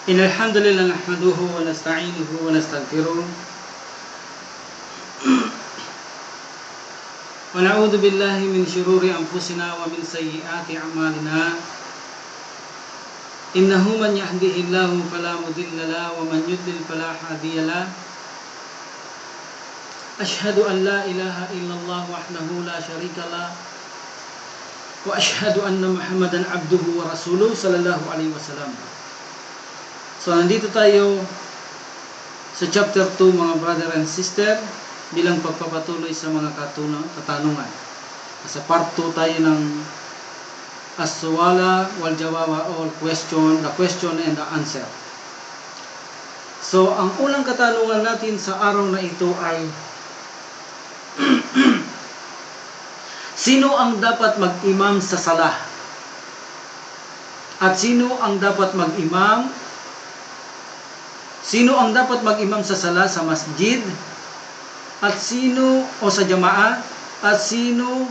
إن الحمد لله نحمده ونستعينه ونستغفره ونعوذ بالله من شرور أنفسنا ومن سيئات أعمالنا إنه من يهده الله فلا مضل له ومن يضلل فلا هادي له أشهد أن لا إله إلا الله وحده لا شريك له وأشهد أن محمدا عبده ورسوله صلى الله عليه وسلم. So nandito tayo sa chapter 2 mga brother and sister bilang pagpapatuloy sa mga katanungan. Sa part 2 tayo ng as-suwala wal jawaba or the question and the answer. So ang unang katanungan natin sa araw na ito ay sino ang dapat mag-imam sa salah? At sino ang dapat mag-imam? Sino ang dapat mag-imam sa salah sa masjid? At sino o sa jamaah? At sino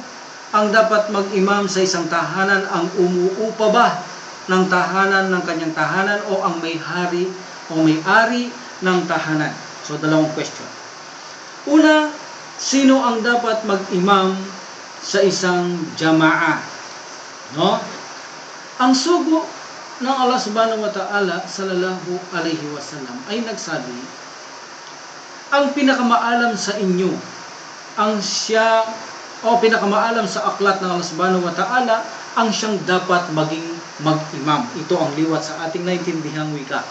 ang dapat mag-imam sa isang tahanan? Ang umuupa ba ng tahanan ng kanyang tahanan o ang may-hari o may-ari ng tahanan? So dalawang question. Una, sino ang dapat mag-imam sa isang jamaah? No? Ang sugo ng Allah subhanahu wa ta'ala sallallahu alaihi wasallam ay nagsabi, ang pinakamaalam sa inyo, ang siya o pinakamaalam sa aklat ng Allah subhanahu wa ta'ala, ang siyang dapat maging mag-imam. Ito ang liwat sa ating naintindihang wika.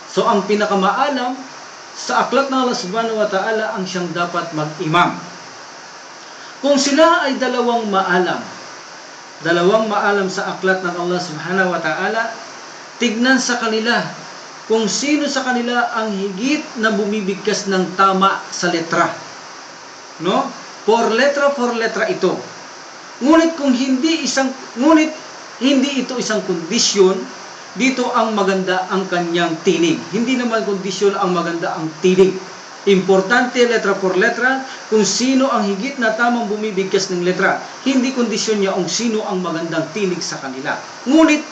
So ang pinakamaalam sa aklat ng Allah subhanahu wa ta'ala, ang siyang dapat mag-imam. Kung sila ay dalawang maalam sa aklat ng Allah subhanahu wa ta'ala, tignan sa kanila kung sino sa kanila ang higit na bumibigkas ng tama sa letra. No? For letra ito. Ngunit hindi ito isang kondisyon, dito ang maganda ang kanyang tinig. Hindi naman kondisyon ang maganda ang tinig. Importante letra por letra kung sino ang higit na tamang bumibigkas ng letra. Hindi kondisyon niya kung sino ang magandang tinig sa kanila. Ngunit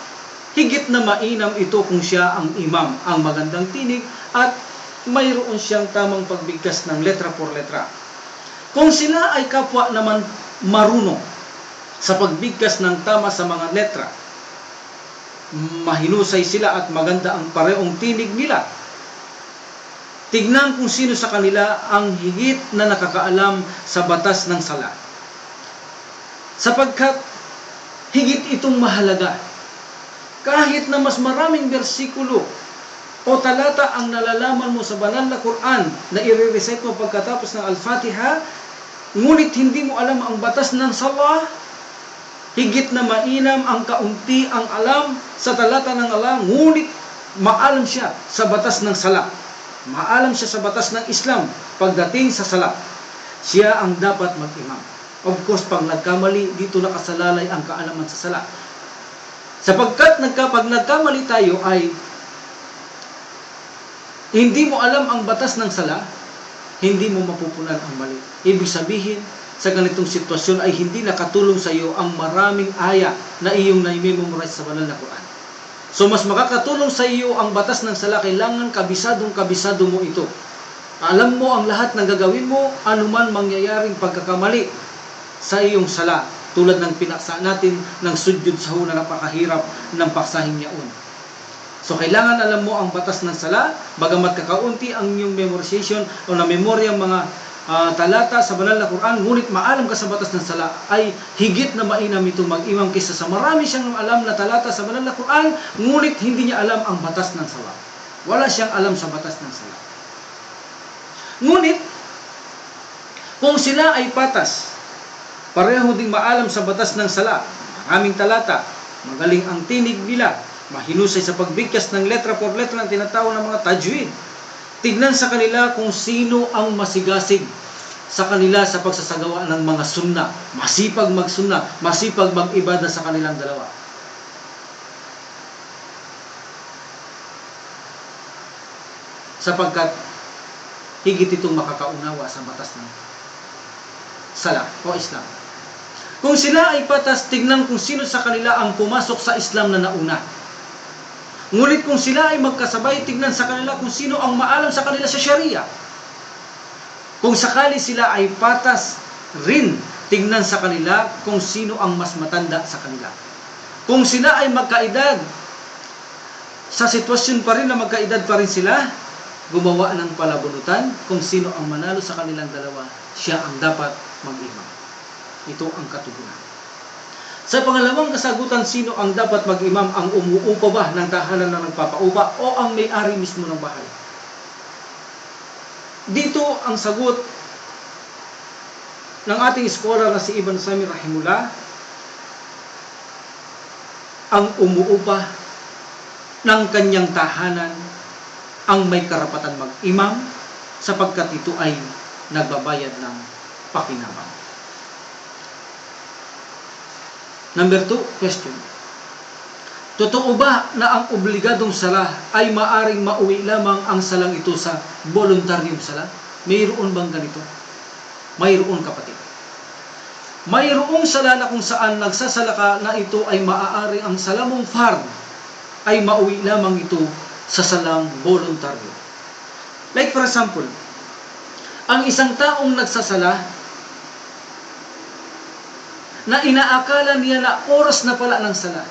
higit na mainam ito kung siya ang imam, ang magandang tinig at mayroon siyang tamang pagbigkas ng letra por letra. Kung sila ay kapwa naman marunong sa pagbigkas ng tama sa mga letra, mahinusay sila at maganda ang parehong tinig nila, tignan kung sino sa kanila ang higit na nakakaalam sa batas ng sala. Sapagkat higit itong mahalaga. Kahit na mas maraming bersikulo o talata ang nalalaman mo sa banal na Quran na i-recite mo pagkatapos ng Al-Fatiha, ngunit hindi mo alam ang batas ng sala, higit na mainam ang kaunti ang alam sa talata ng Allah, ngunit maalam siya sa batas ng sala. Maalam siya sa batas ng Islam pagdating sa sala. Siya ang dapat mag-imam. Of course, pag nagkamali, dito nakasalalay ang kaalaman sa sala. Sapagkat pag nagkamali tayo ay hindi mo alam ang batas ng sala, hindi mo mapupunan ang mali. Ibig sabihin, sa ganitong sitwasyon ay hindi nakatulong sa iyo ang maraming aya na iyong na-memorize sa banal na Quran. So mas makakatulong sa iyo ang batas ng sala, kailangan kabisado mo ito. Alam mo ang lahat ng gagawin mo, anuman mangyayaring pagkakamali sa iyong sala. Tulad ng pinaksa natin ng sujud sa huna, napakahirap ng paksahing yaon. So kailangan alam mo ang batas ng sala, bagamat kakaunti ang iyong memorization o na-memorya mga talata sa banal na Quran, ngunit maalam ka sa batas ng sala, ay higit na mainam ito mag-imam kaysa sa marami siyang alam na talata sa banal na Quran, ngunit hindi niya alam ang batas ng sala. Wala siyang alam sa batas ng sala. Ngunit, kung sila ay patas, pareho ding maalam sa batas ng sala, maraming talata, magaling ang tinig nila, mahinusay sa pagbigkas ng letra por letra ang tinatawag ng mga tajwid, tignan sa kanila kung sino ang masigasig sa kanila sa pagsasagawa ng mga sunna. Masipag mag-sunna, masipag mag-ibada sa kanilang dalawa. Sapagkat higit itong makakaunawa sa batas ng sala o Islam. Kung sila ay patas, tignan kung sino sa kanila ang pumasok sa Islam na nauna. Ngunit kung sila ay magkasabay, tignan sa kanila kung sino ang maalam sa kanila sa Sharia. Kung sakali sila ay patas rin, tignan sa kanila kung sino ang mas matanda sa kanila. Kung sila ay magkaedad, sa sitwasyon pa rin na magkaedad pa rin sila, gumawa ng palabunutan kung sino ang manalo sa kanilang dalawa, siya ang dapat mag-imam. Ito ang katugunan. Sa pangalawang kasagutan, sino ang dapat mag-imam? Ang umuupa ba ng tahanan na nagpapaupa o ang may-ari mismo ng bahay? Dito ang sagot ng ating scholar na si Ibn Samir Rahimullah, ang umuupa ng kanyang tahanan ang may karapatan mag-imam sapagkat ito ay nagbabayad ng pakinabang. Number 2, question. Totoo ba na ang obligadong sala ay maaring mauwi lamang ang salang ito sa voluntaryong sala? Mayroon bang ganito? Mayroon, kapatid. Mayroong sala na kung saan nagsasala ka na ito ay maaari ang salamong fard ay mauwi lamang ito sa salang voluntaryo. Like for example, ang isang taong nagsasala na inaakala niya na oras na pala ng sala.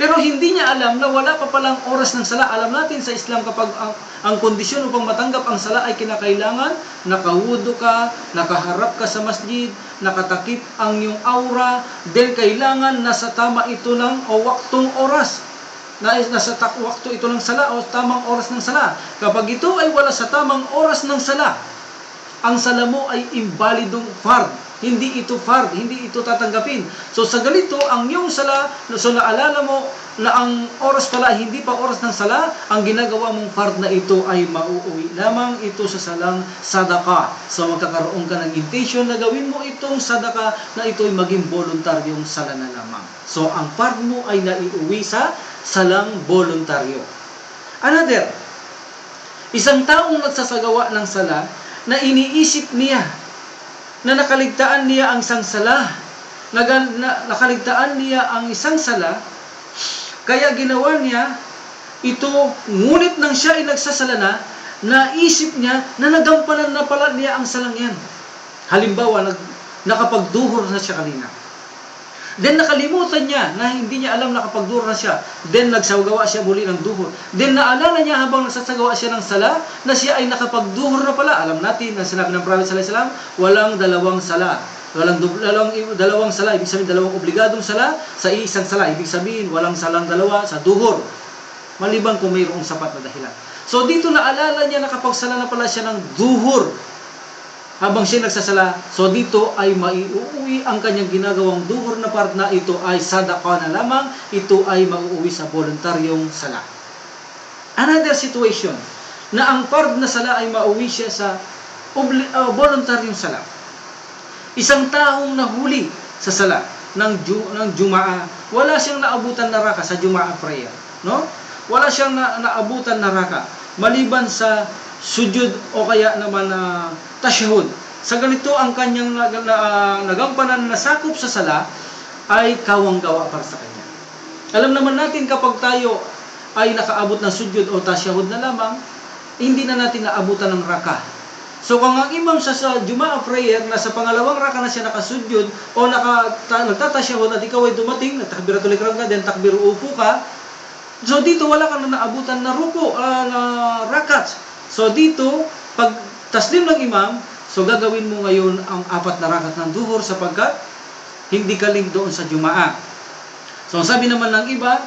Pero hindi niya alam na wala pa palang oras ng sala. Alam natin sa Islam kapag ang kondisyon upang matanggap ang sala ay kinakailangan, nakawudo ka, nakaharap ka sa masjid, nakatakip ang iyong aura, then kailangan nasa tama ito ng o waktong oras. Nasa wakto ito ng sala o tamang oras ng sala. Kapag ito ay wala sa tamang oras ng sala, ang sala mo ay invalidong fard. Hindi ito fard, hindi ito tatanggapin. So sa ganito, ang iyong sala, so naalala mo na ang oras pala hindi pa oras ng sala, ang ginagawa mong fard na ito ay mauuwi lamang ito sa salang sadaka. So magkakaroon ka ng intention na gawin mo itong sadaka na ito ay maging voluntaryong sala na lamang. So ang fard mo ay naiuwi sa salang voluntaryo. Another, isang taong nagsasagawa ng sala na iniisip niya na nakaligtaan niya ang isang sala, nakaligtaan niya ang isang sala, kaya ginawa niya ito, ngunit nang siya ay nagsasala na, naisip niya na nagampanan na pala niya ang salang yan. Halimbawa, nakapagduhor na siya kanina. Then nakalimutan niya na hindi niya alam nakapagduhor na siya. Then nagsagawa siya muli ng duhor. Then naalala niya habang nagsasagawa siya ng sala na siya ay nakapagduhor na pala. Alam natin na sinabi ng Prophet sallallahu alaihi wasallam, walang dalawang sala. Walang dalawang sala. Ibig sabihin dalawang obligadong sala sa isang sala. Ibig sabihin walang salang dalawa sa duhor. Maliban kung mayroong sapat na dahilan. So dito naalala niya nakapagsala na pala siya ng duhor. Habang siya nagsasala, so dito ay maiuwi ang kanyang ginagawang duhor na part na ito ay sadaka na lamang, ito ay mauuwi sa voluntaryong sala. Another situation, na ang part na sala ay mauwi siya sa voluntaryong sala. Isang taong nahuli sa sala ng Jumaa, wala siyang naabutan na raka sa Jumaa prayer, no? Wala siyang naabutan na raka maliban sa sujud o kaya naman na tashahud. Sa ganito ang kanyang nagampanan na sakop sa sala ay kawang-gawa para sa kanya. Alam naman natin kapag tayo ay nakaabot ng sujud o tashahud na lamang, hindi na natin naabutan ng raka. So kung ang imam sa Jumaa prayer na sa pangalawang raka na siya nakasujud o nagtatashahud at ikaw ay dumating, nagtakbiratul ihram ka, then takbir upo ka, so dito wala kang naabutan na ruko, na rakat. So dito, pag taslim ng imam, so gagawin mo ngayon ang 4 na rakat ng duhur sapagkat hindi ka link doon sa Jumaa. So sabi naman ng iba,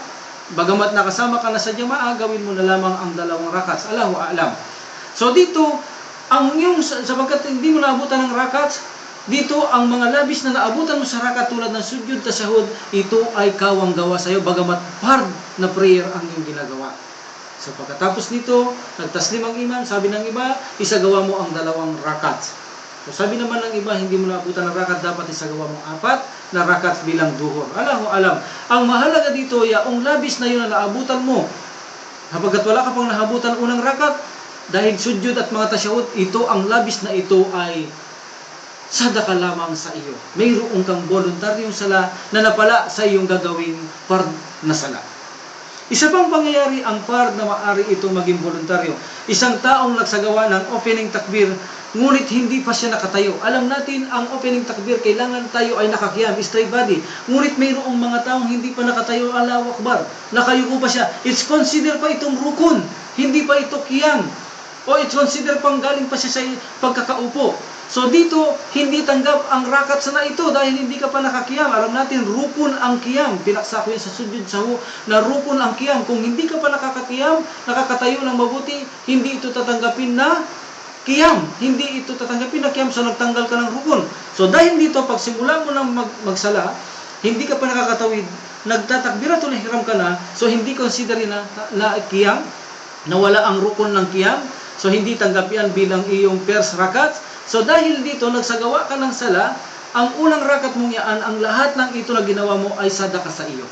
bagamat nakasama ka na sa Jumaa, gawin mo na lamang ang 2 rakat. Allahu a'lam. So dito, ang yung sapagkat hindi mo naabutan ng rakat, dito ang mga labis na naabutan mo sa rakat tulad ng sujud, tasahud, ito ay kawang-gawa sa iyo bagamat fard na prayer ang iyong ginagawa. So pagkatapos nito, nagtaslim ang imam, sabi ng iba, isagawa mo ang 2 rakat. So sabi naman ng iba, hindi mo naabutan ng rakat, dapat isagawa mo 4 na rakat bilang duhur. Allahu alam. Ang mahalaga dito, yaong labis na yun na naabutan mo, habagat wala ka pang nahabutan unang rakat, dahil sujud at mga tasyahud, ito ang labis na ito ay sadaka lamang sa iyo. Mayroong kang voluntaryong sala na napala sa iyong gagawing fard na sala. Isa pang pangyayari, ang fard na maaari ito maging voluntaryo. Isang taong nagsagawa ng opening takbir, ngunit hindi pa siya nakatayo. Alam natin, ang opening takbir, kailangan tayo ay nakakiyam, straight body. Ngunit mayroong mga taong hindi pa nakatayo, Allahu Akbar, nakayuko pa siya. It's consider pa itong rukun, hindi pa ito kiyam. O it's consider pang galing pa siya sa pagkakaupo. So dito, hindi tanggap ang rakat na ito dahil hindi ka pa nakakiyam. Alam natin, rukun ang kiyam. Pinaksa ko yan sa sujud sahu na rukun ang kiyam. Kung hindi ka pa nakakakiyam, nakakatayo ng mabuti, hindi ito tatanggapin na kiyam. Hindi ito tatanggapin na kiyam, so nagtanggal ka ng rukun. So dahil dito, pag simula mo nang magsala, hindi ka pa nakakatawid, nagtatakbiratul ihram ka na, so hindi consider na kiyam, na wala ang rukun ng kiyam, so hindi tanggap yan bilang iyong first rakat. So dahil dito, nagsagawa ka ng sala, ang unang rakat mong yaan, ang lahat ng ito na ginawa mo ay sadaka sa iyo.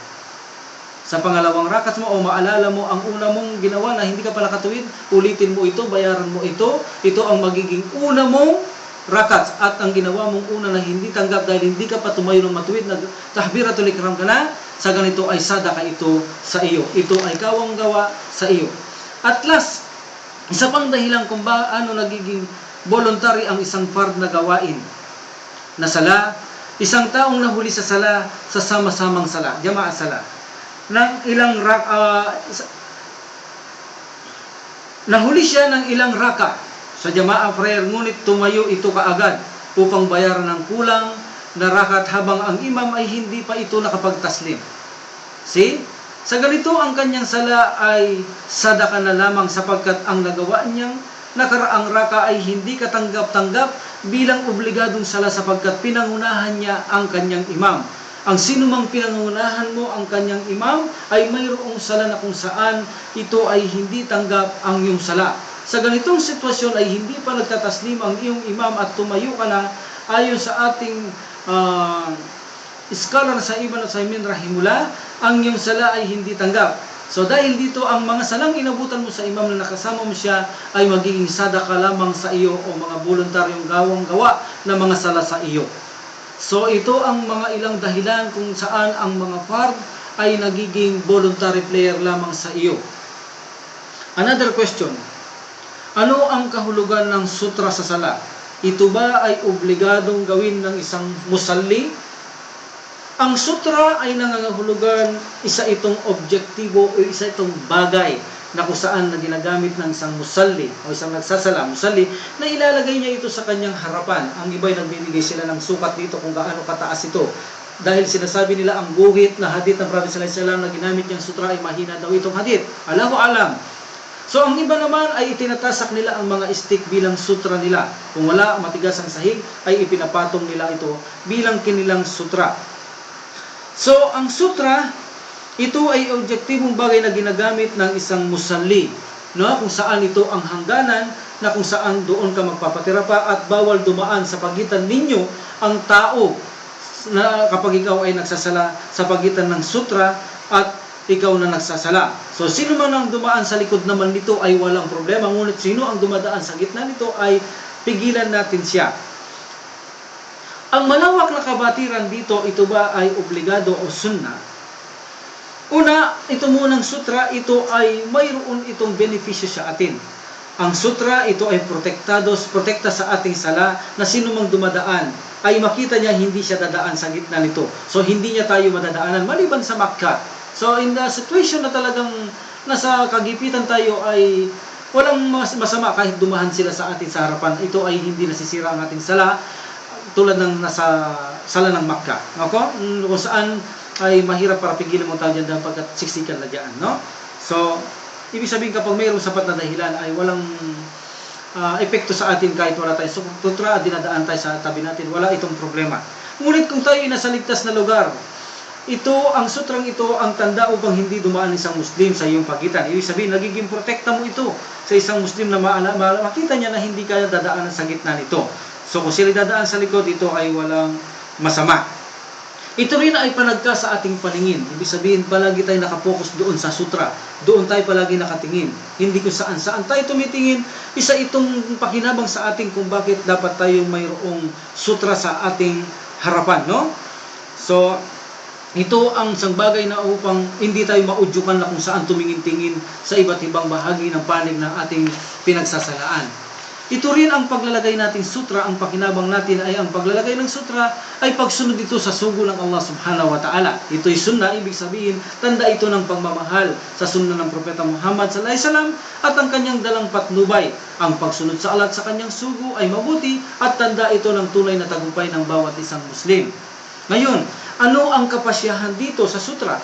Sa pangalawang rakat mo, o maalala mo ang una mong ginawa na hindi ka pala katuwid, ulitin mo ito, bayaran mo ito, ito ang magiging una mong rakat. At ang ginawa mong una na hindi tanggap dahil hindi ka pa tumayo ng matuwid, tahbiratul ihram ka na, sa ganito ay sadaka ito sa iyo. Ito ay kawang gawa sa iyo. At last, isa pang dahilan kung ano nagiging voluntary ang isang fard na gawain na sala, isang taong nahuli sa sala, sa sama-samang sala, jamaah sala, ng nahuli siya ng ilang raka sa jamaah prayer, ngunit tumayo ito kaagad upang bayaran ng kulang na rakat habang ang imam ay hindi pa ito nakapagtaslim. See? Sa ganito, ang kanyang sala ay sadaka na lamang sapagkat ang nagawa niyang nakaraang raka ay hindi katanggap-tanggap bilang obligadong sala sapagkat pinangunahan niya ang kanyang imam. Ang sinumang pinangunahan mo ang kanyang imam ay mayroong sala na kung saan ito ay hindi tanggap ang iyong sala. Sa ganitong sitwasyon ay hindi pa nagtataslim ang iyong imam at tumayo ka na ayon sa ating scholar sa Ibn Uthaymin rahimullah, ang iyong sala ay hindi tanggap. So dahil dito, ang mga salang inabutan mo sa imam na nakasama mo siya ay magiging sadaka lamang sa iyo o mga voluntaryong gawang gawa na mga sala sa iyo. So ito ang mga ilang dahilan kung saan ang mga fard ay nagiging voluntary prayer lamang sa iyo. Another question, ano ang kahulugan ng sutra sa sala? Ito ba ay obligadong gawin ng isang musalli? Ang sutra ay nangangahulugan, isa itong objektibo o isa itong bagay na kung saan na ginagamit ng isang musalli o isang nagsasala, musalli, na ilalagay niya ito sa kanyang harapan. Ang iba'y nagbibigay sila ng sukat dito kung gaano kataas ito. Dahil sinasabi nila ang guhit na hadith ng Prophet sallallahu alaihi wasallam na ginamit niyang sutra ay mahina daw itong hadith. Allahu alam. So ang iba naman ay itinatasak nila ang mga stick bilang sutra nila. Kung wala matigas ang sahig ay ipinapatong nila ito bilang kinilang sutra. So, ang sutra, ito ay objektibong bagay na ginagamit ng isang musalli, no? Kung saan ito ang hangganan na kung saan doon ka magpapatira pa at bawal dumaan sa pagitan ninyo ang tao na kapag ikaw ay nagsasala sa pagitan ng sutra at ikaw na nagsasala. So, sino man ang dumaan sa likod naman nito ay walang problema, ngunit sino ang dumadaan sa gitna nito ay pigilan natin siya. Ang malawak na kabatiran dito, ito ba ay obligado o sunna? Una, ito munang sutra, ito ay mayroon itong benepisyo sa atin. Ang sutra, ito ay protekta sa ating sala na sino mang dumadaan ay makita niya hindi siya dadaan sa gitna nito. So, hindi niya tayo madadaanan maliban sa Makkah. So, in the situation na talagang nasa kagipitan tayo ay walang masama kahit dumahan sila sa atin sa harapan. Ito ay hindi nasisira ang ating sala tulad ng nasa sala ng Makkah, okay? Kung saan ay mahirap para pigilan mo tayo dyan dahil pagkat siksikan na dyan, no? So, ibig sabihin kapag mayroong sapat na dahilan ay walang epekto sa atin kahit wala tayo sutra at dinadaan tayo sa tabi natin, wala itong problema. Ngunit kung tayo ay nasa ligtas na lugar, ang sutrang ito ang tanda upang hindi dumaan isang Muslim sa iyong pagitan. Ibig sabihin, nagiging protekta mo ito sa isang Muslim na makita niya na hindi kaya dadaanan sa gitna nito. So kung sila dadaan sa likod, ito ay walang masama. Ito rin ay panagka sa ating paningin. Ibig sabihin, palagi tayo nakapokus doon sa sutra. Doon tayo palagi nakatingin. Hindi kung saan tayo tumitingin. Isa itong pakinabang sa ating kung bakit dapat tayo mayroong sutra sa ating harapan, no? So, Ito ang isang bagay na upang hindi tayo maudyukan na kung saan tumingin-tingin sa iba't ibang bahagi ng panig ng ating pinagsasalaan. Ito rin ang paglalagay nating sutra, ang pakinabang natin ay ang paglalagay ng sutra ay pagsunod dito sa sugo ng Allah subhanahu wa ta'ala. Ito'y sunna, ibig sabihin, tanda ito ng pagmamahal sa sunna ng Propeta Muhammad sallallahu alaihi wasallam at ang kanyang dalang patnubay. Ang pagsunod sa Allah at sa kanyang sugo ay mabuti at tanda ito ng tunay na tagumpay ng bawat isang Muslim. Ngayon, ano ang kapasyahan dito sa sutra?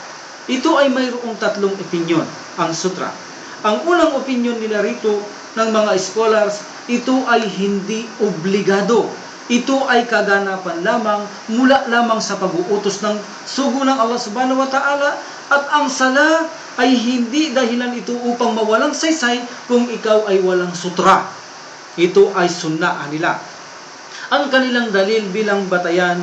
Ito ay mayroong tatlong opinyon, ang sutra. Ang unang opinyon nila rito ng mga scholars, ito ay hindi obligado. Ito ay kaganapan lamang mula lamang sa pag-uutos ng sugo ng Allah subhanahu wa ta'ala at ang sala ay hindi dahilan ito upang mawalang saysay kung ikaw ay walang sutra. Ito ay sunna nila. Ang kanilang dalil bilang batayan,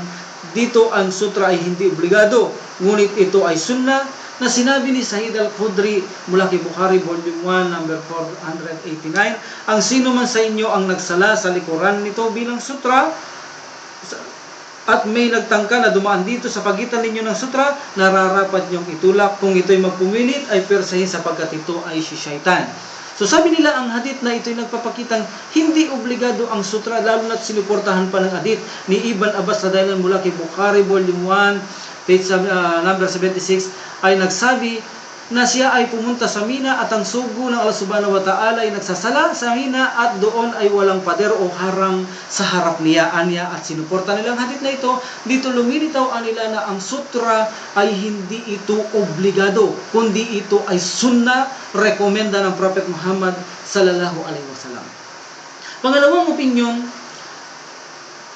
dito ang sutra ay hindi obligado, ngunit ito ay sunna na sinabi ni Sahid al-Khudri mula kay Bukhari Volume 1 number 489, ang sino man sa inyo ang nagsala sa likuran nito bilang sutra at may nagtangka na dumaan dito sa pagitan ninyo ng sutra, nararapat niyong itulak. Kung ito'y magpumilit ay persahin sapagkat ito ay si Shaitan. So sabi nila ang hadith na ito'y nagpapakitang hindi obligado ang sutra, lalo na't sinuportahan pa ng hadith ni Ibn Abbas radhiyallahu anhu mula kay Bukhari Volume 1 page number 76 ay nagsabi na siya ay pumunta sa Mina at ang sugo ng Allah subhanahu wa ta'ala ay nagsasala sa Mina at doon ay walang pader o harang sa harap niya at sinuporta nilang hadith na ito. Dito lumilitaw nila na ang sutra ay hindi ito obligado, kundi ito ay sunna, rekomenda ng Prophet Muhammad sallallahu alaihi wasallam. Pangalawang opinyon,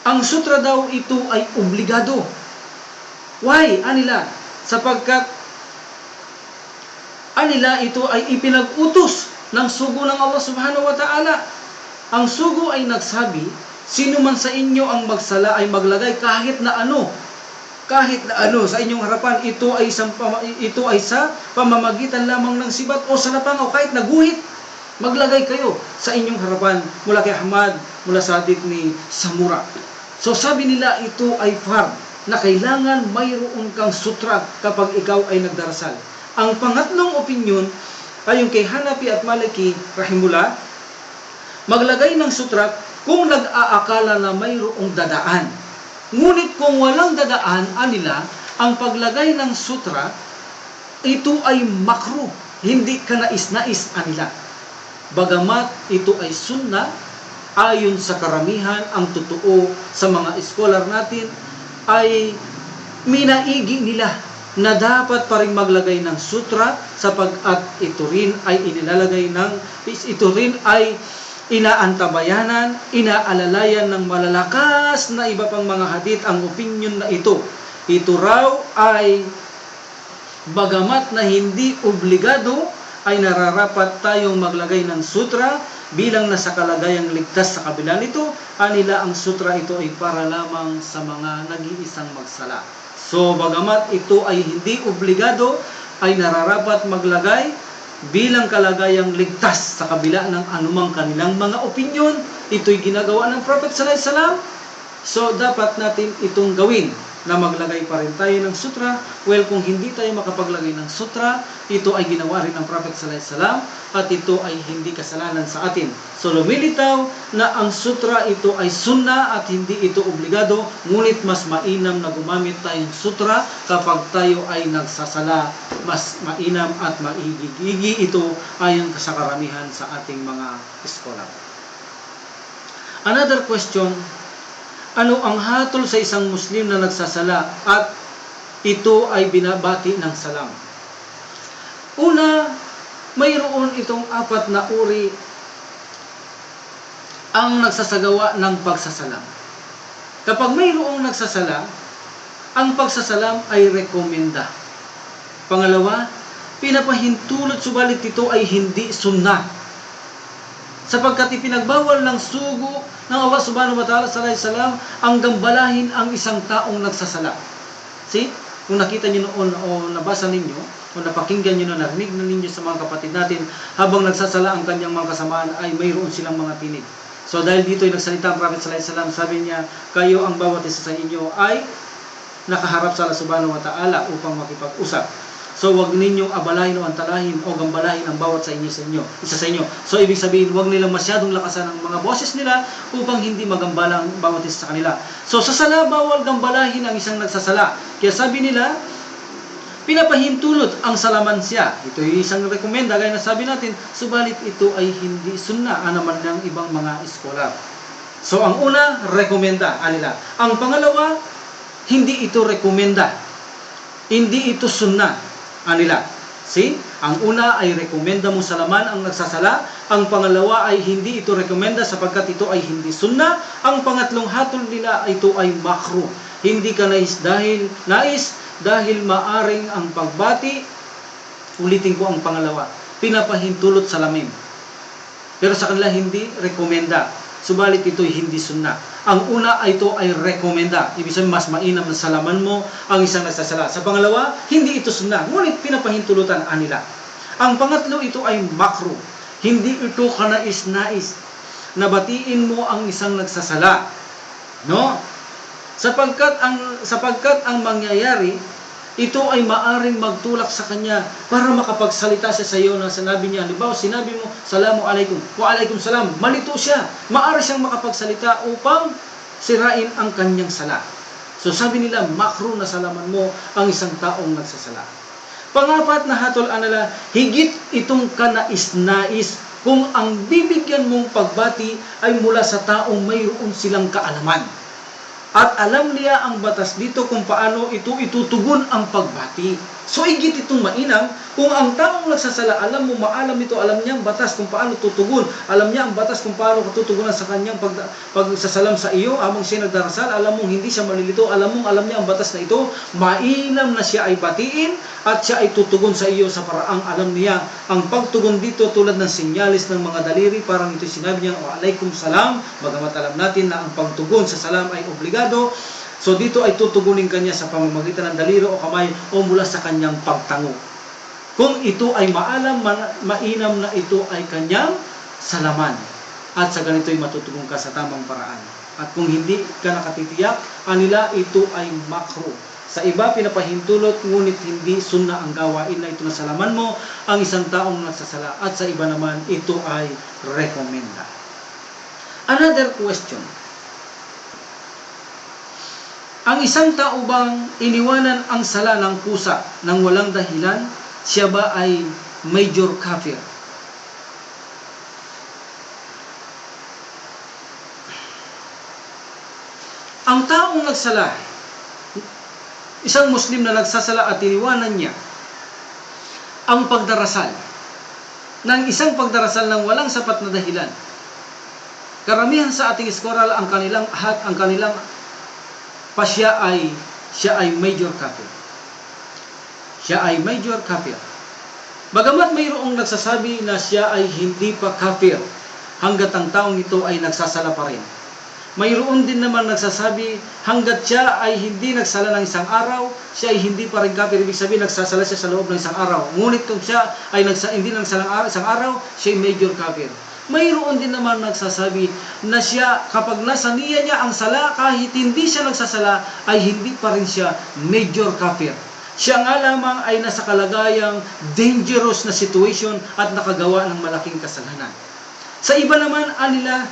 ang sutra daw ito ay obligado. Why? Anila? Sapagkat anila ito ay ipinag-utos ng sugo ng Allah subhanahu wa ta'ala. Ang sugo ay nagsabi, sino man sa inyo ang magsala ay maglagay kahit na ano sa inyong harapan, ito ay sa pamamagitan lamang ng sibat o salapangaw, kahit naguhit, maglagay kayo sa inyong harapan. Mula kay Ahmad, mula sa hadith ni Samura. So sabi nila ito ay fard, na kailangan mayroon kang sutra kapag ikaw ay nagdarasal. Ang pangatlong opinyon ay yung kay Hanafi at Maliki rahimullah, maglagay ng sutra kung nag-aakala na mayroong dadaan. Ngunit kung walang dadaan nila, ang paglagay ng sutra, ito ay makruh, hindi kanais-nais nila. Bagamat ito ay sunna, ayon sa karamihan, ang totoo sa mga scholar natin, ay minaigi nila na dapat pa rin maglagay ng sutra sapagkat ito rin ay inaantabayanan, inaalalayan ng malalakas na iba pang mga hadith ang opinion na ito. Ito raw ay bagamat na hindi obligado, ay nararapat tayong maglagay ng sutra bilang nasa kalagayang ligtas sa kabila nito. Anila ang sutra ito ay para lamang sa mga nag-iisang magsala. So bagamat ito ay hindi obligado, ay nararapat maglagay bilang kalagayang ligtas sa kabila ng anumang kanilang mga opinyon. Ito'y ginagawa ng Prophet sallallahu alaihi wasallam. So dapat natin itong gawin, na maglagay pa rin tayo ng sutra. Well, kung hindi tayo makapaglagay ng sutra, ito ay ginawa rin ng Prophet sallallahu alaihi wasallam at ito ay hindi kasalanan sa atin. So lumilitaw na ang sutra ito ay sunna at hindi ito obligado, ngunit mas mainam na gumamit tayong sutra kapag tayo ay nagsasala. Mas mainam at maigigigi ito ayon sa karamihan sa ating mga scholar. Another question, ano ang hatol sa isang Muslim na nagsasala at ito ay binabati ng salam? Una, mayroon itong 4 na uri ang nagsasagawa ng pagsasalam. Kapag mayroong nagsasala, ang pagsasalam ay rekomenda. Pangalawa, pinapahintulot subalit ito ay hindi sunnah, sapagkat ipinagbawal ng sugo ng Allah subhanahu wa ta'ala sallallahu alaihi wasallam ang gambalahin ang isang taong nagsasala. See? Kung nakita niyo noon o nabasa ninyo o napakinggan niyo na, narinig na ninyo sa mga kapatid natin, habang nagsasala ang kanyang mga kasamaan ay mayroon silang mga tinig. So dahil dito ay nagsalita ang Prophet sallallahu alaihi wasallam, sabi niya, kayo ang bawat isa sa inyo ay nakaharap sa Allah subhanahu wa ta'ala upang makipag-usap. So wag ninyong abalahin o antalahin o gambalahin ang bawat isa sa inyo. So ibig sabihin, wag nilang masyadong lakasan ang mga boses nila upang hindi magambala ang bawat isa sa kanila. So sa sala, bawal gambalahin ang isang nagsasala. Kaya sabi nila, pinapahintulot ang salamansiya. Ito ay isang rekomenda, gaya na sabi natin, subalit ito ay hindi sunna naman ng ibang mga eskolar. So ang una, rekomenda nila. Ang pangalawa, hindi ito rekomenda. Hindi ito sunna nila. See? Ang una ay rekomenda mo salaman ang nagsasala. Ang pangalawa ay hindi ito rekomenda sapagkat ito ay hindi sunna. Ang pangatlong hatol nila ito ay makruh. Hindi ka nais dahil maaring ang pagbati, ulitin ko ang pangalawa, pinapahintulot salamin. Pero sa kanila hindi rekomenda. Subalit ito ay hindi sunna. Ang una ay ito ay rekomenda. Ibig sabihin, mas mainam na salaman mo ang isang nagsasala. Sa pangalawa, hindi ito sunna. Ngunit pinapahintulutan nila. Ang pangatlo, ito ay makruh. Hindi ito kanais-nais na batiin mo ang isang nagsasala. No? Sapagkat ang mangyayari, ito ay maaring magtulak sa kanya para makapagsalita siya sa iyo na sinabi niya. Halimbawa, sinabi mo, Salamu alaikum, wa alaikum salam. Malito siya. Maaari siyang makapagsalita upang sirain ang kanyang sala. So sabi nila, makruh na salaman mo ang isang taong nagsasala. Pangapat na hatol nila, higit itong kanais-nais kung ang bibigyan mong pagbati ay mula sa taong mayroon silang kaalaman. At alam niya ang batas dito kung paano ito itutugon ang pagbati. So, higit itong mainam kung ang taong nagsasala, alam mo, maalam ito, alam niya ang batas kung paano tutugon. Alam niya ang batas kung paano tutugunan sa kanyang pagsasalam sa iyo habang siya nagdarasal. Alam mo, hindi siya malilito. Alam niya ang batas na ito. Mainam na siya ay batiin at siya ay tutugon sa iyo sa paraang alam niya. Ang pagtugon dito tulad ng sinyalis ng mga daliri, parang ito sinabi niya, wa alaikum salam, bagamat alam natin na ang pagtugon sa salam ay obligado. So dito ay tutugunin kanya sa pamamagitan ng daliri o kamay o mula sa kanyang pagtango. Kung ito ay mainam na ito ay kanyang salaman. At sa ganito ay matutugon ka sa tamang paraan. At kung hindi ka nakatitiyak, anila ito ay makruh. Sa iba pinapahintulot, ngunit hindi sunna ang gawain na ito na salaman mo ang isang taong nagsasala. At sa iba naman, ito ay rekomenda. Another question. Ang isang tao bang iniwanan ang sala ng pusa nang walang dahilan, siya ba ay major kafir? Ang taong nagsala, isang Muslim na nagsasala at iniwanan niya ang pagdarasal ng isang pagdarasal ng walang sapat na dahilan. Karamihan sa ating eskoral ang kanilang siya ay major kafir. Siya ay major kafir. Bagamat mayroong nagsasabi na siya ay hindi pa kafir hanggat ang taong ito ay nagsasala pa rin. Mayroon din naman nagsasabi hanggat siya ay hindi nagsala ng isang araw, siya ay hindi pa rin kafir. Ibig sabihin nagsasala siya sa loob ng isang araw. Ngunit kung siya ay hindi nagsala ng isang araw, siya ay major kafir. Mayroon din naman nagsasabi na siya kapag nasa niya niya ang sala, kahit hindi siya nagsasala, ay hindi pa rin siya major kafir. Siya nga lamang ay nasa kalagayang dangerous na situation at nakagawa ng malaking kasalanan. Sa iba naman, anila,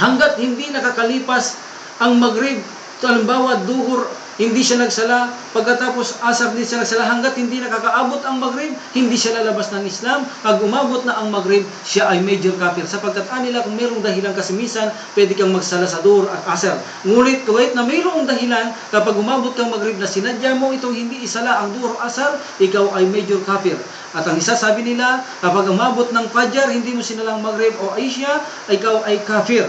hanggat hindi nakakalipas ang Maghrib, halimbawa duhur, hindi siya nagsala, pagkatapos asar din siya nagsala, hanggat hindi nakakaabot ang Maghrib, hindi siya lalabas ng Islam. Pag umabot na ang Maghrib, siya ay major kafir. Sapagkat anila, kung mayroong dahilan kasi minsan, pwede kang magsala sa duhur at asar. Ngunit kahit na mayroong dahilan, kapag umabot kang Maghrib na sinadya mo itong hindi isala ang duhur asar, ikaw ay major kafir. At ang isa sabi nila, kapag umabot ng Fajr, hindi mo sinalang Maghrib o Isha, ikaw ay kafir.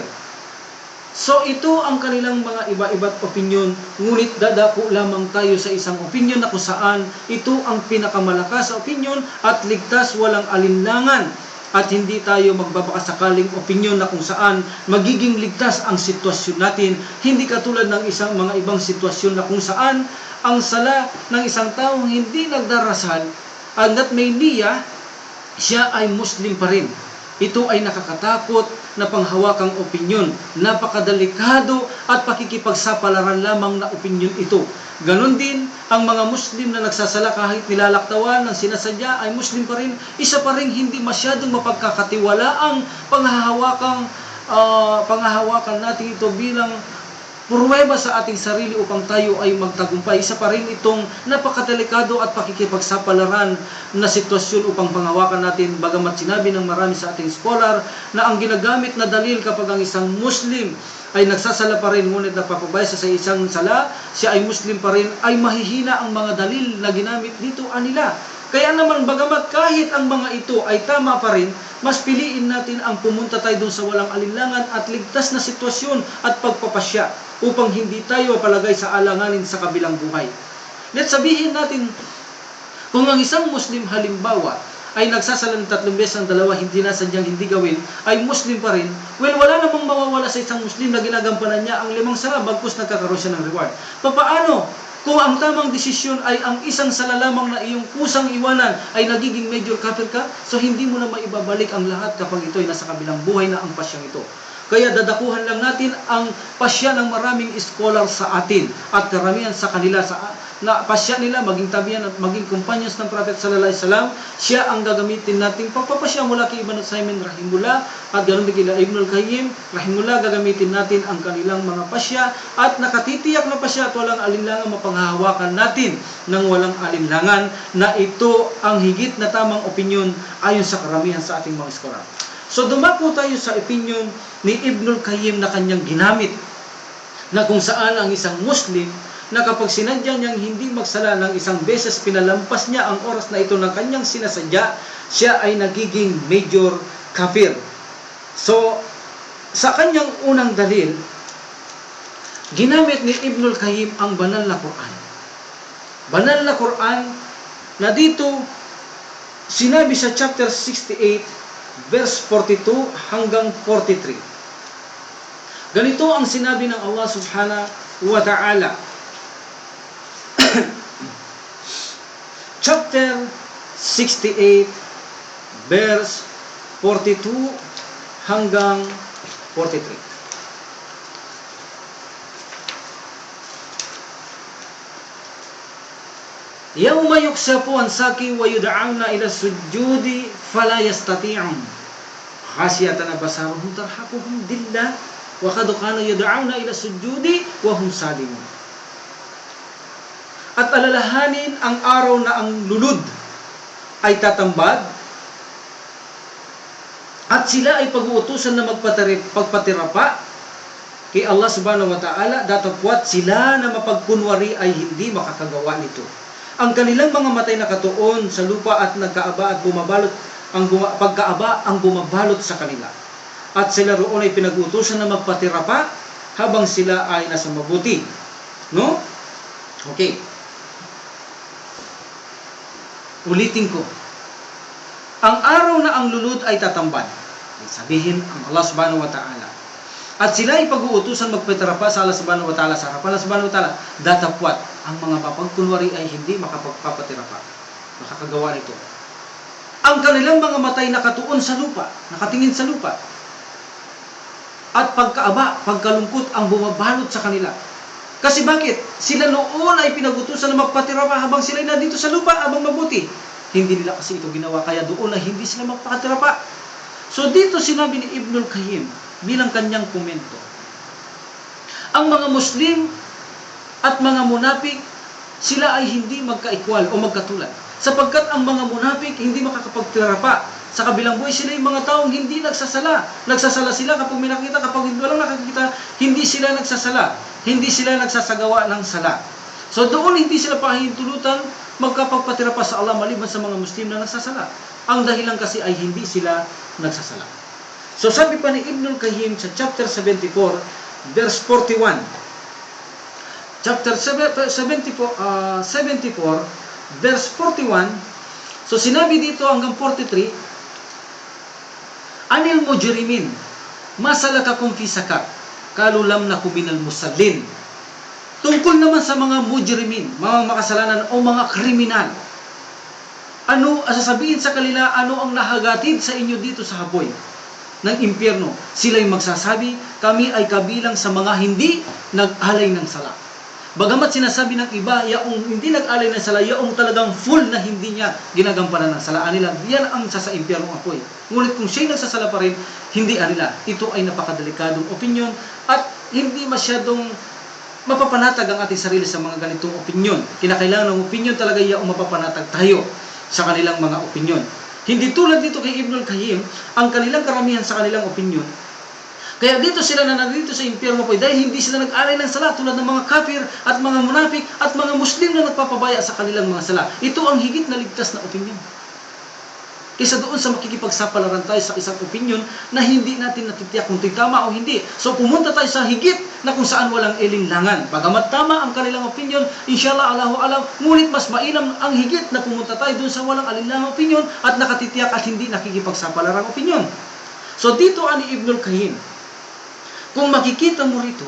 So ito ang kanilang mga iba-iba't opinyon, ngunit dadako lamang tayo sa isang opinyon na kung saan ito ang pinakamalakas sa opinyon at ligtas, walang alinlangan. At hindi tayo magbabakasakaling opinyon na kung saan magiging ligtas ang sitwasyon natin. Hindi katulad ng isang mga ibang sitwasyon na kung saan ang sala ng isang taong hindi nagdarasal, hanggat may niya, siya ay Muslim pa rin. Ito ay nakakatakot na panghawakang opinyon. Napakadelikado at pakikipagsapalaran lamang na opinyon ito. Ganon din ang mga Muslim na nagsasala kahit nilalaktawan ng sinasadya ay Muslim pa rin. Isa pa rin hindi masyadong mapagkakatiwala ang panghahawakan natin ito bilang pruweba sa ating sarili upang tayo ay magtagumpay. Isa pa rin itong napakadelikado at pakikipagsapalaran na sitwasyon upang panghawakan natin, bagamat sinabi ng marami sa ating scholar na ang ginagamit na dalil kapag ang isang Muslim ay nagsasala pa rin ngunit napapabaysa sa isang sala, siya ay Muslim pa rin, ay mahihina ang mga dalil na ginamit dito anila. Kaya naman bagamat kahit ang mga ito ay tama pa rin, mas piliin natin ang pumunta tayo doon sa walang alinlangan at ligtas na sitwasyon at pagpapasya upang hindi tayo palagay sa alanganin sa kabilang buhay. Let's sabihin natin, kung ang isang Muslim halimbawa ay nagsasala ng 3 beses ang dalawa, hindi na sadyang hindi gawin, ay Muslim pa rin, well, wala namang mawawala sa isang Muslim na ginagampanan niya ang 5 sala bagkus nagkakaroon siya ng reward. Papaano? Kung ang tamang desisyon ay ang isang sala lamang na iyong kusang iwanan ay nagiging major kafir ka, so hindi mo na maibabalik ang lahat kapag ito ay nasa kabilang buhay na ang pasyang ito. Kaya dadakuhan lang natin ang pasya ng maraming scholar sa atin at karamihan sa kanila na pasya nila maging tabihan at maging companions ng Prophet sallallahu alaihi wasallam. Siya ang gagamitin nating pagpapasya mula kay Ibn Usaymin rahimullah at ganoon din kay Ibnul Qayyim rahimullah. Gagamitin natin ang kanilang mga pasya at nakatitiyak na pasya at walang alinlangan mapanghahawakan natin ng walang alinlangan na ito ang higit na tamang opinyon ayon sa karamihan sa ating mga scholar. So dumako tayo sa opinion ni Ibnul Qayyim na kanyang ginamit na kung saan ang isang Muslim na kapag sinadya niyang hindi magsala ng 1 beses, pinalampas niya ang oras na ito ng kanyang sinasadya, siya ay nagiging major kafir. So sa kanyang unang dalil, ginamit ni Ibnul Qayyim ang banal na Quran. Banal na Quran na dito sinabi sa chapter 68 verse 42 hanggang 43. Ganito ang sinabi ng Allah subhanahu wa ta'ala. Chapter 68 verse 42 hanggang 43. Yawma yuksafu an saqi wa yud'auna ila sujudi fala yastati'un khashyatan abasaruhum tarhaquhum dillah wa qad kanu yud'auna ila sujudi wa hum salimun. At alalahanin ang araw na ang lulud ay tatambad at sila ay pag-uutusan na pagpatirapa kay Allah subhanahu wa ta'ala, datapwat sila na mapagkunwari ay hindi makakagawa nito. Ang kanilang mga matay na katuon sa lupa at nagkaaba at bumabalot pagkaaba ang bumabalot sa kanila. At sila roon ay pinag-utusan na magpatirapa habang sila ay nasa mabuti. No? Okay. Ulitin ko. Ang araw na ang lulud ay tatambad. Sabihin ang Allah subhanahu wa ta'ala. At sila ay pag-uutusan magpatirapa sa Allah subhanahu wa ta'ala, sa harapan Allah subhanahu wa ta'ala, datapwat ang mga papagkunwari ay hindi makapagpapatirapa, makakagawa nito. Ang kanilang mga matay nakatuon sa lupa, nakatingin sa lupa, at pagkaaba, pagkalungkot ang bumabalot sa kanila. Kasi bakit? Sila noon ay pinag-utusan na magpatirapa habang sila ay nandito sa lupa, habang mabuti. Hindi nila kasi ito ginawa, kaya doon na hindi sila magpatirapa. So dito sinabi ni Ibnul Qayyim bilang kanyang komento, ang mga Muslim at mga munafik, sila ay hindi magka-equal o magkatulad. Sapagkat ang mga munafik hindi makakapagtirapa. Sa kabilang buhay, sila yung mga taong hindi nagsasala. Nagsasala sila kapag may nakita, kapag walang nakakita, hindi sila nagsasala. Hindi sila nagsasagawa ng sala. So doon hindi sila pahintulutan magkapagpatirapa sa Allah maliban sa mga Muslim na nagsasala. Ang dahilan kasi ay hindi sila nagsasala. So sabi pa ni Ibnul Qayyim sa chapter 74 verse 41. Chapter 74 verse 41. So sinabi dito hanggang 43, Anil mujrimin masalakakum fi sakar qalu lam naku minal musallin. Tungkol naman sa mga mujrimin, mga makasalanan o mga kriminal. sasabihin sa kanila, ano ang nahagatid sa inyo dito sa apoy ng impyerno? Sila'y magsasabi, kami ay kabilang sa mga hindi nag-alay ng sala. Bagamat sinasabi ng iba, yaong hindi nag-alay ng sala, yaong talagang full na hindi niya ginagampanan ng salaan nila, yan ang sa impyernong apoy. Ngunit kung siya'y nagsasala pa rin, hindi arila. Ito ay napakadelikadong opinyon at hindi masyadong mapapanatag ang ating sarili sa mga ganitong opinyon. Kinakailangan ng opinyon talaga yaong mapapanatag tayo sa kanilang mga opinyon. Hindi tulad dito kay Ibnul Qayyim, ang kanilang karamihan sa kanilang opinyon. Kaya dito sila na nandito sa impyerno po dahil hindi sila nag-alay ng sala tulad ng mga kafir at mga munafik at mga Muslim na nagpapabaya sa kanilang mga sala. Ito ang higit na ligtas na opinyon. Kaysa doon sa makikipagsapalaran tayo sa isang opinyon na hindi natin natitiyak kung tama o hindi. So pumunta tayo sa higit na kung saan walang ilinlangan. Bagamat tama ang kanilang opinyon, inshallah, Allahu alam, ngunit mas mainam ang higit na pumunta tayo doon sa walang alinlangang opinyon at nakatitiyak at hindi nakikipagsapalarang opinyon. So dito ani Ibnul Qayyim, kung makikita mo rito,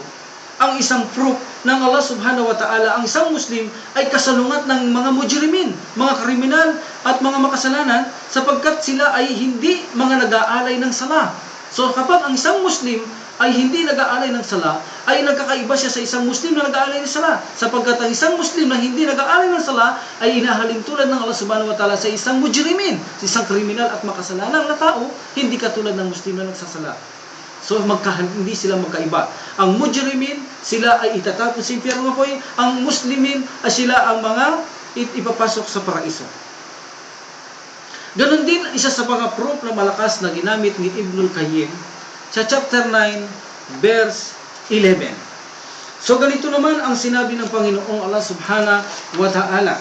ang isang proof ng Allah subhanahu wa ta'ala, ang isang Muslim ay kasalungat ng mga mujrimin, mga kriminal at mga makasalanan sapagkat sila ay hindi mga nag-aalay ng sala. So kapag ang isang Muslim ay hindi nag-aalay ng sala, ay nagkakaiba siya sa isang Muslim na nag-aalay ng sala. Sapagkat ang isang Muslim na hindi nag-aalay ng sala ay inahalin tulad ng Allah subhanahu wa ta'ala sa isang mujrimin, sa isang kriminal at makasalanan na tao, hindi katulad ng Muslim na nagsasala. So hindi sila magkaiba. Ang mujrimin, sila ay itatapon sa impyerno po. Ang Muslimin, ay sila ang mga ipapasok sa paraiso. Ganon din, isa sa mga proof na malakas na ginamit ni Ibnul Qayyim sa chapter 9, verse 11. So ganito naman ang sinabi ng Panginoong Allah subhanahu wa ta'ala.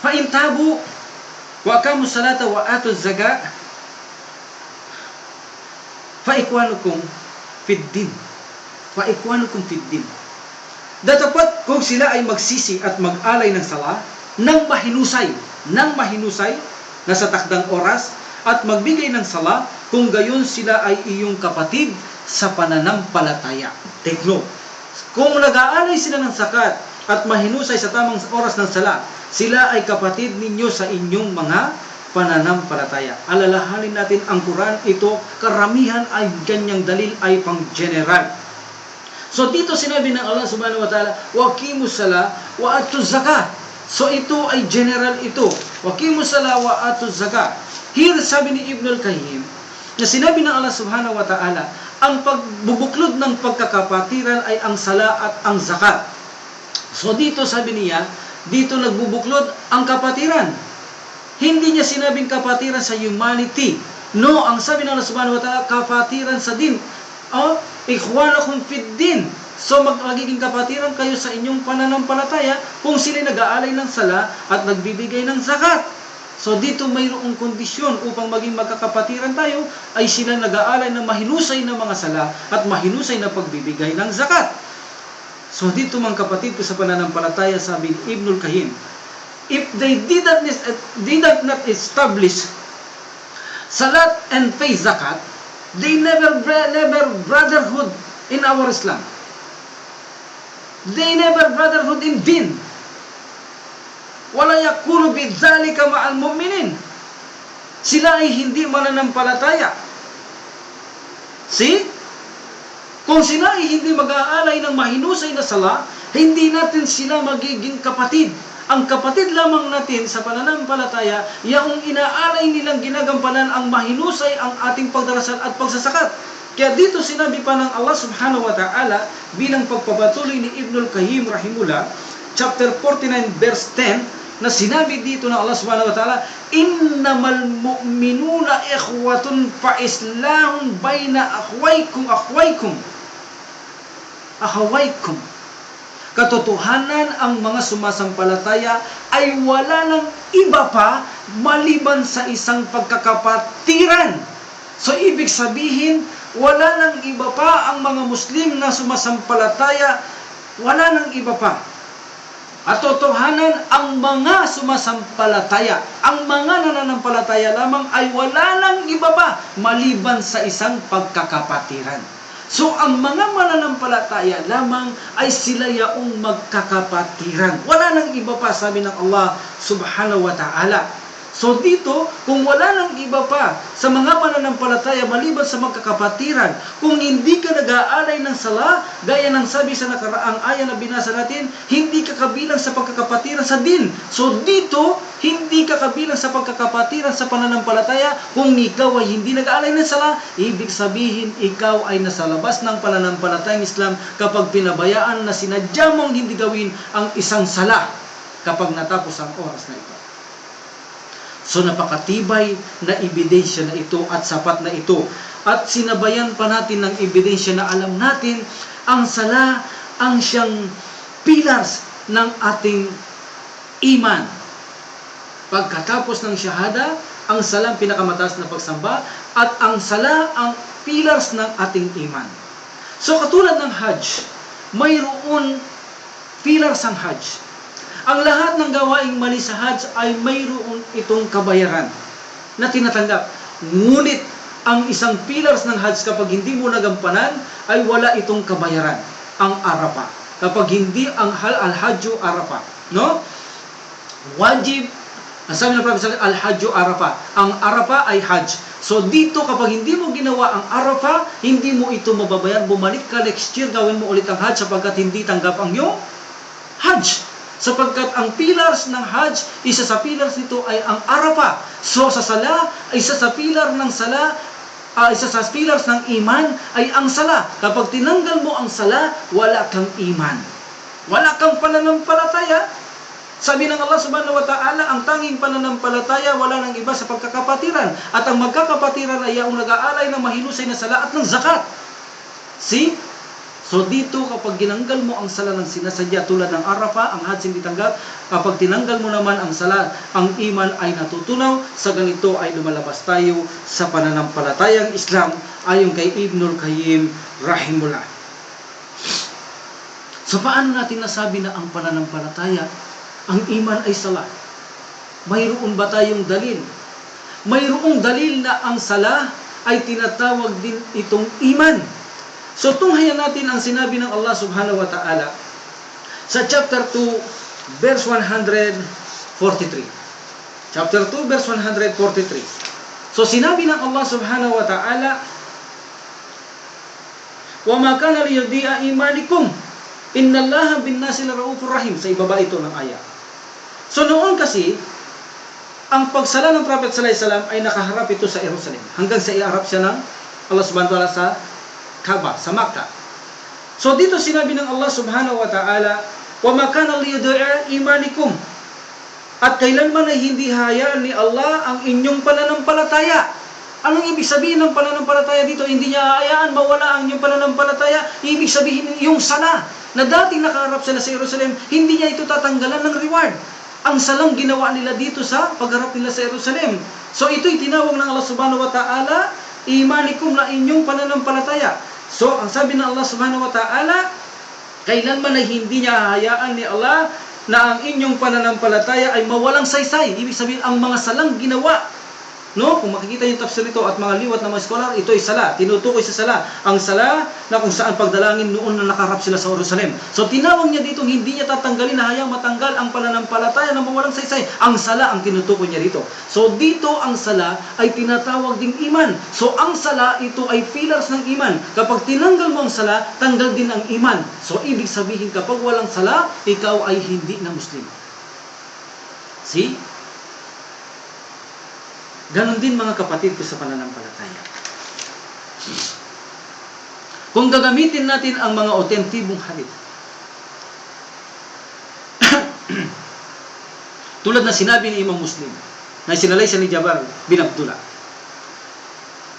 Fa-in tabu wa aqamu salata wa atu zakat fa ikwanukum fid din. Fa ikwanukum fid din. Dapat kung sila ay magsisi at mag-alay ng sala nang mahinusay na sa takdang oras at magbigay ng sala, kung gayon sila ay iyong kapatid sa pananampalataya. Take note. Kung nag-aalay sila ng zakat at mahinusay sa tamang oras ng sala, sila ay kapatid ninyo sa inyong mga pananampalataya. Alalahanin natin ang Quran, ito karamihan ay ganyang dalil ay pang general. So dito sinabi ng Allah subhanahu wa ta'ala, waqimus sala wa atuz zakat. So ito ay general ito. Waqimus sala wa atuz zakat. Here sabi ni Ibnul Qayyim na sinabi ng Allah subhanahu wa ta'ala, ang pagbubuklod ng pagkakapatiran ay ang sala at ang zakat. So dito sabi niya, dito nagbubuklod ang kapatiran. Hindi niya sinabing kapatiran sa humanity. No, ang sabi ng Allah subhanahu wa ta'ala, kapatiran sa din. Ikhwanakum fid din. So magiging kapatiran kayo sa inyong pananampalataya kung sila nag-aalay ng sala at nagbibigay ng zakat. So dito mayroong kondisyon upang maging magkakapatiran tayo ay sila nag-aalay ng mahinusay na mga sala at mahinusay na pagbibigay ng zakat. So dito mga kapatid ko sa pananampalataya, sabi Ibnul Qayyim, if they did not establish salat and pay zakat, they never brotherhood in our Islam. They never brotherhood in din. Wala yakunu bidzalika ma'al mu'minin. Sila ay hindi mananampalataya. See? Kung sila ay hindi mag-aalay ng mahinusay na sala, hindi natin sila magiging kapatid. Ang kapatid lamang natin sa pananampalataya, yaong inaalay nilang ginagampanan ang mahinusay ang ating pagdarasal at pagsasakat. Kaya dito sinabi pa ng Allah subhanahu wa ta'ala bilang pagpapatuloy ni Ibnul Qayyim rahimullah, chapter 49 verse 10, na sinabi dito ng Allah subhanahu wa ta'ala, innamal mu'minuna ikhwatun fa islahun bayna akhwaykum. Katotohanan, ang mga sumasampalataya ay wala ng iba pa maliban sa isang pagkakapatiran. So ibig sabihin, wala ng iba pa ang mga Muslim na sumasampalataya, wala ng iba pa. At totohanan, ang mga sumasampalataya, ang mga nananampalataya lamang ay wala ng iba pa maliban sa isang pagkakapatiran. So, ang mga mananampalataya lamang ay sila yaong magkakapatiran. Wala nang iba pa, sabi ng Allah subhanahu wa ta'ala. So dito, kung wala nang iba pa sa mga mananampalataya maliban sa magkakapatiran, kung hindi ka nag-aalay ng sala, gaya ng sabi sa nakaraang aya na binasa natin, hindi ka kabilang sa pagkakapatiran sa din. So dito, hindi ka kabilang sa pagkakapatiran sa pananampalataya kung ikaw ay hindi nag-aalay ng sala. Ibig sabihin, ikaw ay nasa labas ng pananampalatayang Islam kapag pinabayaan na sinadya mong hindi gawin ang isang sala kapag natapos ang oras na ito. So napakatibay na ebidensya na ito at sapat na ito. At sinabayan pa natin ng ebidensya na alam natin ang sala ang siyang pillars ng ating iman. Pagkatapos ng syahada, ang sala ang pinakamataas na pagsamba at ang sala ang pillars ng ating iman. So katulad ng Hajj, mayroon pillars ang Hajj. Ang lahat ng gawaing mali sa Hajj ay mayroon itong kabayaran na tinatanggap. Ngunit ang isang pillars ng Hajj kapag hindi mo nagampanan ay wala itong kabayaran, ang Arafah. Kapag hindi ang Al-Hajju Arafah, no? Wajib, sabi ng Prophet Al-Hajju Arafah. Ang Arafah ay Hajj. So dito kapag hindi mo ginawa ang Arafah, hindi mo ito mababayan. Bumalik ka next year, gawin mo ulit ang Hajj sapagkat hindi tanggap ang iyong Hajj. Sapagkat ang pillars ng Hajj, isa sa pillars nito ay ang Arafah. So sa sala, isa sa pillar ng sala, isa sa pillars ng iman ay ang sala. Kapag tinanggal mo ang sala, wala kang iman. Wala kang pananampalataya. Sabi ng Allah subhanahu wa ta'ala, ang tanging pananampalataya wala nang iba sa pagkakapatiran. At ang magkakapatiran ay ang nag-aalay ng mahilusay na sala at ng zakat. See? So dito kapag ginanggal mo ang sala ng sinasadya tulad ng Arafah, ang Hajj hindi tanggap. Kapag tinanggal mo naman ang sala, ang iman ay natutunaw. Sa ganito ay lumalabas tayo sa pananampalatayang Islam ayon kay Ibnul Qayyim rahimullah. So paano natin nasabi na ang pananampalataya, ang iman ay sala? Mayroon ba tayong dalil? Mayroong dalil na ang sala ay tinatawag din itong iman. So tunghayan natin ang sinabi ng Allah subhanahu wa ta'ala sa chapter 2 verse 143. Chapter 2 verse 143. So sinabi ng Allah subhanahu wa ta'ala, "Wa ma kana liyudhi'a imanikum, innallaha bin-nasi laraufur rahim." Sa ibaba ito ng aya. So noon kasi ang pagsala ng Prophet sallallahu alaihi wasallam ay nakaharap ito sa Jerusalem hanggang sa iharap siya ng Allah subhanahu wa ta'ala sa Kaaba, sa Makkah. So dito sinabi ng Allah subhanahu wa ta'ala, "Wa ma kana liyudhi'a imanikum." At kailanman ay hindi hayaan ni Allah ang inyong pananampalataya. Anong ibig sabihin ng pananampalataya dito? Hindi niya hayaan mawala ang inyong pananampalataya. Ibig sabihin yung sala na dating nakaharap sila sa Jerusalem, hindi niya ito tatanggalan ng reward. Ang salang ginawa nila dito sa pagharap nila sa Jerusalem. So ito'y tinawag ng Allah subhanahu wa ta'ala, imanikum, na inyong pananampalataya. So, ang sabi ng Allah subhanahu wa ta'ala, kailanman ay hindi niya hahayaan ni Allah na ang inyong pananampalataya ay mawalang saysay. Ibig sabihin, ang mga salang ginawa. No? Kung makikita yung tafsir nito at mga liwat ng mga scholar, ito ay sala. Tinutukoy sa sala. Ang sala na kung saan pagdalangin noon na nakaharap sila sa Jerusalem. So tinawag niya dito, hindi niya tatanggalin na hayang matanggal ang pananampalataya na mawalang saysay. Ang sala ang tinutukoy niya dito. So dito ang sala ay tinatawag ding iman. So ang sala, ito ay pillars ng iman. Kapag tinanggal mo ang sala, tanggal din ang iman. So ibig sabihin, kapag walang sala, ikaw ay hindi na Muslim. See? Ganon din mga kapatid ko sa pananampalataya. Kung gagamitin natin ang mga otentibong hadith, tulad na sinabi ni Imam Muslim, na sinalay siya ni Jabir bin Abdullah,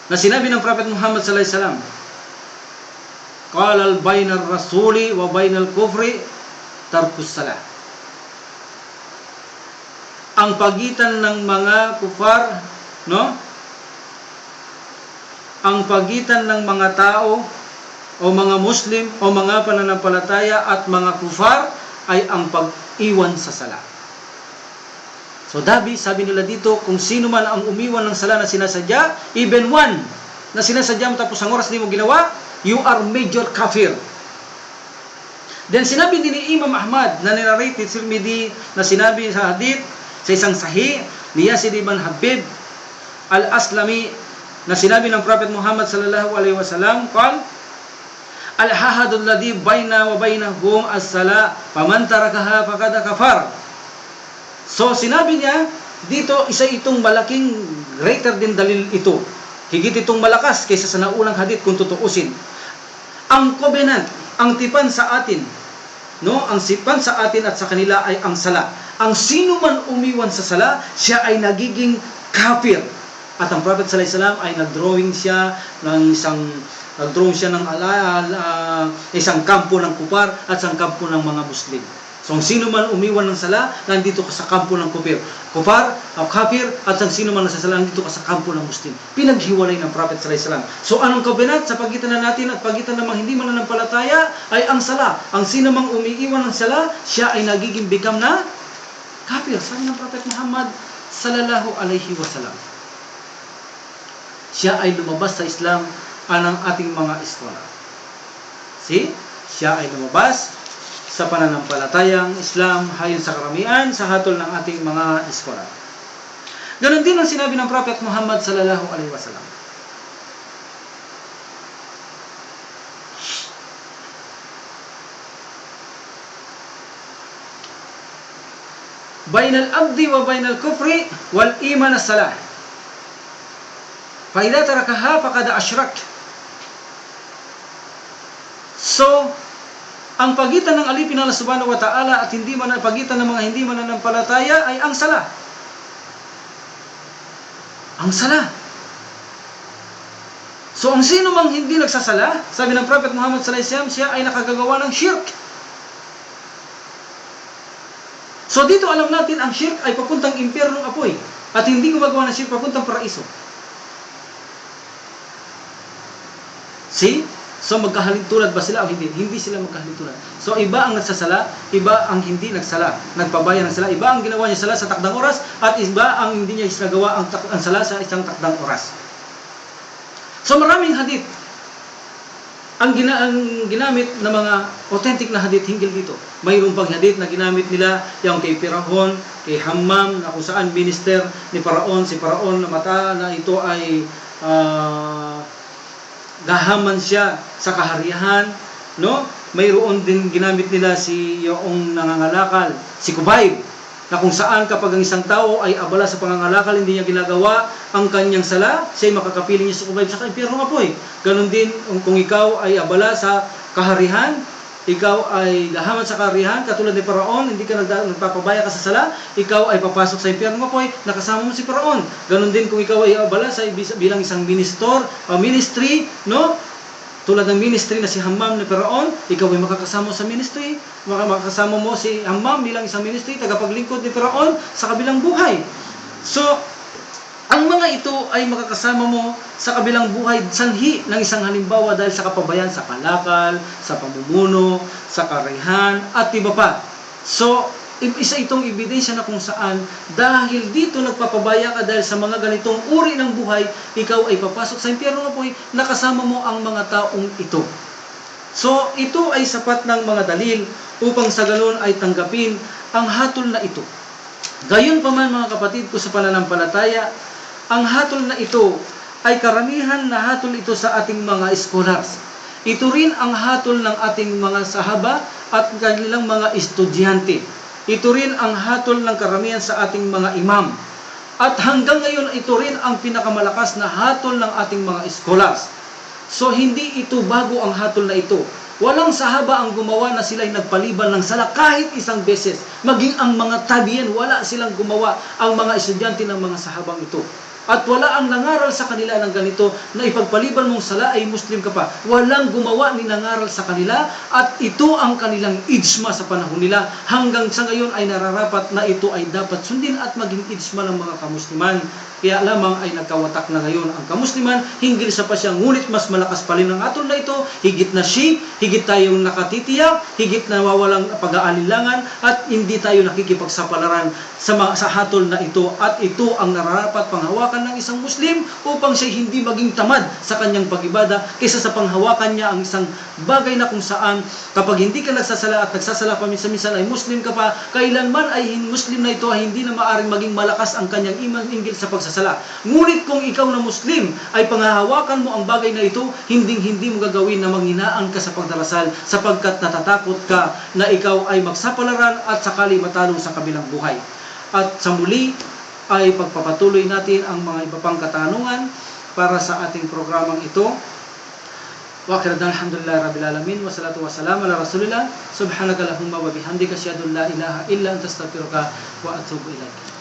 na sinabi ng Prophet Muhammad sallallahu alaihi wasallam, "Qala al-bainar rasuli wa bainal kufri tarkus salah." Ang pagitan ng mga kufar, no? Ang pagitan ng mga tao o mga Muslim o mga pananampalataya at mga kufar ay ang pag-iwan sa sala. So sabi nila dito, kung sino man ang umiwan ng sala na sinasadya, even one na sinasadya mo tapos ang oras di mo ginawa, you are major kafir. Then sinabi din ni Imam Ahmad na ninarrate ni Tirmidhi na sinabi sa hadith sa isang sahih ni Yazid ibn Habib al-Aslami na sinabi ng Prophet Muhammad sallallahu alaihi wasallam, qal al-hahadul ladhi baina wa bainahum as-sala faman tarakaha faqad kafar. So sinabi niya dito, isa itong malaking greater din dalil ito. Higit itong malakas kaysa sa naunang hadith kung tutuusin. Ang covenant, ang tipan sa atin, no? Ang sipan sa atin at sa kanila ay ang sala. Ang sino man umiwan sa sala, siya ay nagiging kafir. At ang Prophet sallallahu alaihi wasallam ay nagdrawing siya ng isang kampo ng kupar at isang kampo ng mga Muslim. So ang sino man umiwan ng sala, nandito ka sa kampo ng kupar o kafir, at ang sino man sa sala, nandito ka sa kampo ng Muslim. Pinaghiwalay ng Prophet sallallahu alaihi wasallam. So anong covenant sa pagitan na natin at pagitan ng mga hindi mananampalataya ay ang sala. Ang sino mang umiiwan ng sala, siya ay nagiging become na kafir. Sabi ng Prophet Muhammad sallallahu alaihi wasallam. Siya ay lumabas sa Islam anang ating mga iskola. See? Siya ay lumabas sa pananampalatayang Islam ayon sa karamihan sa hatol ng ating mga iskola. Ganon din ang sinabi ng Prophet Muhammad sallallahu alaihi wasallam. Bainal abdi wa bainal kufri wal iman as-salah. Fa idza tarakaha faqad asyrak. So, ang pagitan ng alipin ng Allah Subhanahu wa Ta'ala at pagitan ng mga hindi mananampalataya ay ang sala. Ang sala. So, ang sino mang hindi nagsasala, sabi ng Prophet Muhammad sallallahu alaihi wasallam, siya ay nakagagawa ng shirk. So, dito alam natin ang shirk ay papuntang impyernong apoy at hindi gumagawa ng shirk papuntang paraiso. See? So magkahalintulad ba sila o hindi? Hindi sila magkahalintulad. So iba ang nagsasala, iba ang hindi nagsala. Nagpabaya ng sala, iba ang ginawa niya sala sa takdang oras, at iba ang hindi niya nagawa ang sala sa isang takdang oras. So maraming hadith ang ginamit na mga authentic na hadith hinggil dito. Mayroong pang hadith na ginamit nila yung kay Firaun, kay Hammam, na kung saan minister ni Faraon, si Faraon na mata na ito ay gahaman siya sa kaharian, no? Mayroon din ginamit nila si yung nangangalakal, si Kubayb, na kung saan kapag ang isang tao ay abala sa pangangalakal, hindi niya ginagawa ang kanyang sala, siya ay makakapiling niya sa Kubayb sa impyernong apoy. Ganon din kung ikaw ay abala sa kaharian, ikaw ay gahaman sa kaharian, katulad ni Faraon, hindi ka nagpapabaya ka sa sala, ikaw ay papasok sa impyernong apoy, nakasama mo si Faraon. Ganon din kung ikaw ay abala sa bilang isang ministry, no? Tulad ng ministry na si Hammam ni Faraon, ikaw ay makakasama sa ministry, makakasama mo si Hammam bilang isang ministry, tagapaglingkod ni Faraon sa kabilang buhay. So, ang mga ito ay makakasama mo sa kabilang buhay, sanhi ng isang halimbawa dahil sa kapabayan sa kalakal, sa pamumuno, sa karihan, at iba pa. So, isa itong ebidensya na kung saan dahil dito nagpapabaya ka dahil sa mga ganitong uri ng buhay, ikaw ay papasok sa impyernong apoy, nakasama mo ang mga taong ito. So, ito ay sapat ng mga dalil upang sa ganon ay tanggapin ang hatol na ito. Gayon pa man mga kapatid ko sa pananampalataya, ang hatol na ito ay karamihan na hatol ito sa ating mga scholars. Ito rin ang hatol ng ating mga sahaba at kanilang mga estudyante. Ito rin ang hatol ng karamihan sa ating mga imam. At hanggang ngayon, ito rin ang pinakamalakas na hatol ng ating mga scholars. So, hindi ito bago ang hatol na ito. Walang sahaba ang gumawa na sila'y nagpaliban ng sala kahit isang beses. Maging ang mga tabiin, wala silang gumawa, ang mga estudyante ng mga sahabang ito. At wala ang nangaral sa kanila ng ganito na ipagpaliban mong sala ay Muslim ka pa. Walang gumawa ni nangaral sa kanila at ito ang kanilang ijma sa panahon nila. Hanggang sa ngayon ay nararapat na ito ay dapat sundin at maging ijma ng mga kamusliman. Kaya lamang ay nagkawatak na ngayon ang kamusliman, hinggil sa pa siya, ngunit mas malakas pa rin ang atol na ito, higit na higit tayong nakatitiyak, higit na wawalang pag-aalinlangan, at hindi tayo nakikipagsapalaran sa hatol na ito, at ito ang nararapat panghawakan ng isang Muslim upang siya hindi maging tamad sa kanyang pag-ibada kaysa sa panghawakan niya ang isang bagay na kung saan kapag hindi ka nagsasala at nagsasala paminsan-minsan ay Muslim ka pa, kailanman ay Muslim na ito ay hindi na maaaring maging malakas ang kanyang iman hinggil sa pagsasala. Ngunit kung ikaw na Muslim ay panghahawakan mo ang bagay na ito, hindi mo gagawin na manghinaan ka sa pagdarasal sapagkat natatakot ka na ikaw ay magsapalaran at sakali matalo sa kabilang buhay. At sa muli ay pagpapatuloy natin ang mga iba pang katanungan para sa ating programang ito. Wa akhiran alhamdulillahi rabbil alamin wa salatu wassalamu ala rasulillah subhanakallahumma wa bihamdika asyhadu an la ilaha illa anta astaghfiruka wa atubu ilaik.